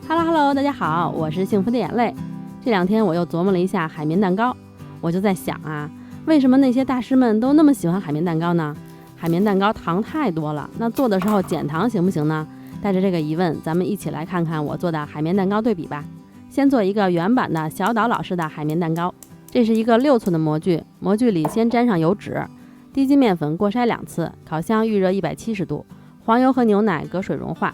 Hello， 大家好，我是幸福的眼泪。这两天我又琢磨了一下海绵蛋糕，我就在想啊，为什么那些大师们都那么喜欢海绵蛋糕呢？海绵蛋糕糖太多了，那做的时候减糖行不行呢？带着这个疑问，咱们一起来看看我做的海绵蛋糕对比吧。先做一个原版的小岛老师的海绵蛋糕，这是一个6寸的模具，模具里先沾上油纸，低筋面粉过筛2次，烤箱预热170度，黄油和牛奶隔水融化，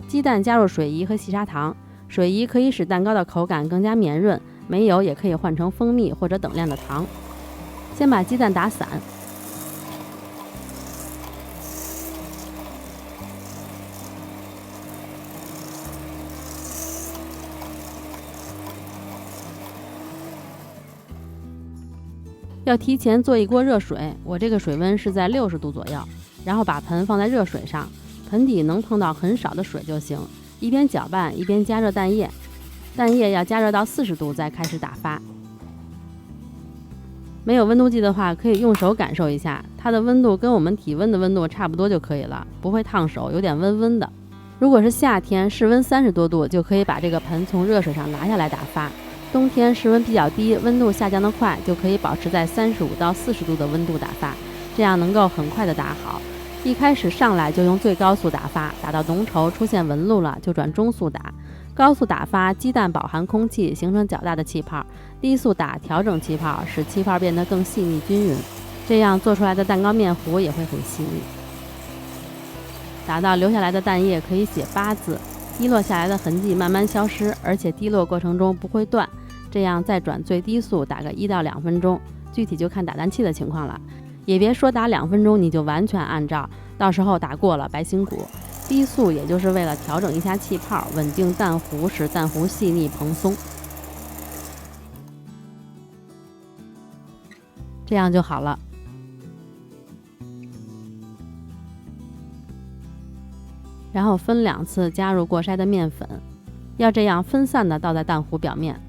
鸡蛋加入水仪和细砂糖，水仪可以使蛋糕的口感更加绵润，没有也可以换成蜂蜜或者等量的糖。先把鸡蛋打散，要提前做一锅热水，我这个水温是在60度左右，然后把盆放在热水上，盆底能碰到很少的水就行，一边搅拌一边加热蛋液，蛋液要加热到40度再开始打发。没有温度计的话，可以用手感受一下，它的温度跟我们体温的温度差不多就可以了，不会烫手，有点温温的。如果是夏天，室温30多度，就可以把这个盆从热水上拿下来打发。冬天室温比较低，温度下降得快，就可以保持在35到40度的温度打发，这样能够很快的打好。一开始上来就用最高速打发，打到浓稠出现纹路了就转中速打。高速打发，鸡蛋饱含空气，形成较大的气泡；低速打，调整气泡，使气泡变得更细腻均匀，这样做出来的蛋糕面糊也会很细腻。打到留下来的蛋液可以写8字，滴落下来的痕迹慢慢消失，而且滴落过程中不会断。这样再转最低速打个1到2分钟，具体就看打蛋器的情况了。也别说打2分钟你就完全按照，到时候打过了白辛苦。低速也就是为了调整一下气泡，稳定蛋糊，使蛋糊细腻蓬松，这样就好了。然后分2次加入过筛的面粉，要这样分散的倒在蛋糊表面，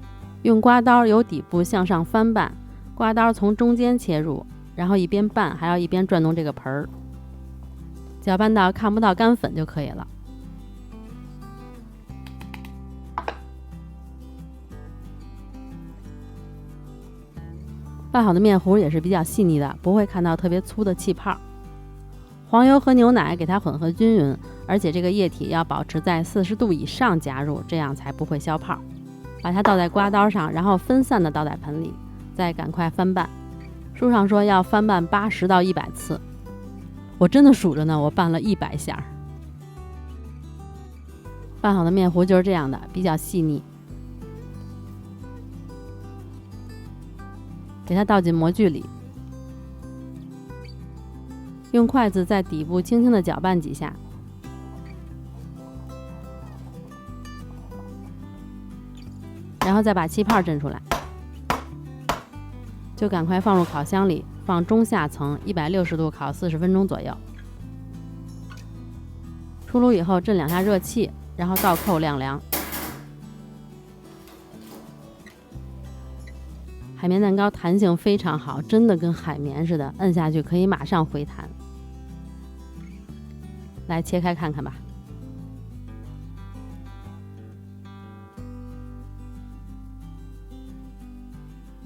用刮刀由底部向上翻拌，刮刀从中间切入，然后一边拌还要一边转动这个盆儿，搅拌到看不到干粉就可以了。拌好的面糊也是比较细腻的，不会看到特别粗的气泡。黄油和牛奶给它混合均匀，而且这个液体要保持在40度以上加入，这样才不会消泡。把它倒在刮刀上，然后分散的倒在盆里，再赶快翻拌。书上说要翻拌80到100次，我真的数着呢，我拌了100下。拌好的面糊就是这样的，比较细腻。给它倒进模具里，用筷子在底部轻轻地搅拌几下，然后再把气泡震出来，就赶快放入烤箱里，放中下层160度烤40分钟左右。出炉以后震2下热气，然后倒扣晾凉。海绵蛋糕弹性非常好，真的跟海绵似的，摁下去可以马上回弹。来切开看看吧。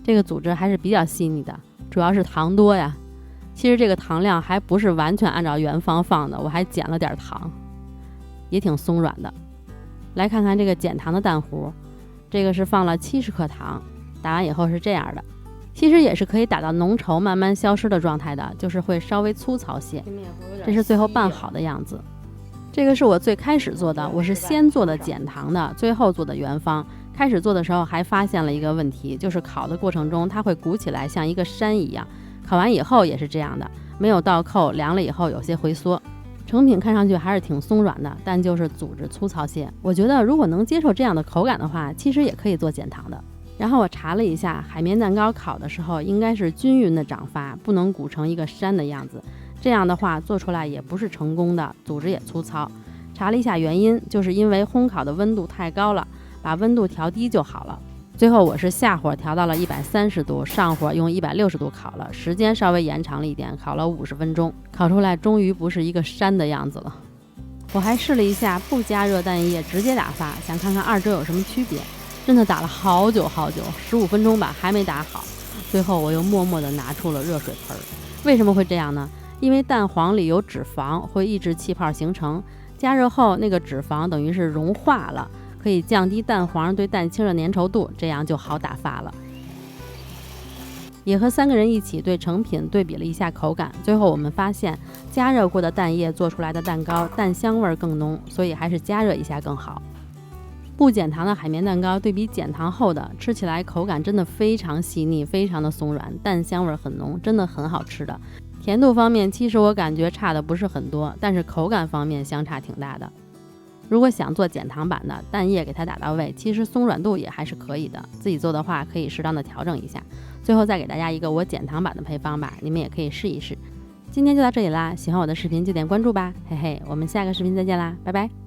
这个组织还是比较细腻的，主要是糖多呀。其实这个糖量还不是完全按照原方放的，我还减了点糖，也挺松软的。来看看这个减糖的蛋糊，这个是放了70克糖，打完以后是这样的。其实也是可以打到浓稠慢慢消失的状态的，就是会稍微粗糙些。这是最后拌好的样子。这个是我最开始做的，我是先做的减糖的，最后做的原方。开始做的时候还发现了一个问题，就是烤的过程中它会鼓起来，像一个山一样。烤完以后也是这样的，没有倒扣，凉了以后有些回缩。成品看上去还是挺松软的，但就是组织粗糙些。我觉得如果能接受这样的口感的话，其实也可以做减糖的。然后我查了一下，海绵蛋糕烤的时候应该是均匀的长发，不能鼓成一个山的样子，这样的话做出来也不是成功的，组织也粗糙。查了一下原因，就是因为烘烤的温度太高了，把温度调低就好了。最后我是下火调到了130度，上火用160度烤了，时间稍微延长了一点，烤了50分钟，烤出来终于不是一个山的样子了。我还试了一下不加热蛋液直接打发，想看看二者有什么区别。真的打了好久，15分钟吧，还没打好。最后我又默默地拿出了热水盆。为什么会这样呢？因为蛋黄里有脂肪，会抑制气泡形成。加热后那个脂肪等于是融化了，可以降低蛋黄对蛋清的粘稠度，这样就好打发了。也和3个人一起对成品对比了一下口感，最后我们发现加热过的蛋液做出来的蛋糕蛋香味更浓，所以还是加热一下更好。不减糖的海绵蛋糕对比减糖后的，吃起来口感真的非常细腻，非常的松软，蛋香味很浓，真的很好吃的。甜度方面其实我感觉差的不是很多，但是口感方面相差挺大的。如果想做减糖版的，蛋液给它打到位，其实松软度也还是可以的，自己做的话可以适当的调整一下。最后再给大家一个我减糖版的配方吧，你们也可以试一试。今天就到这里啦，喜欢我的视频就点关注吧，嘿嘿，我们下个视频再见啦，拜拜。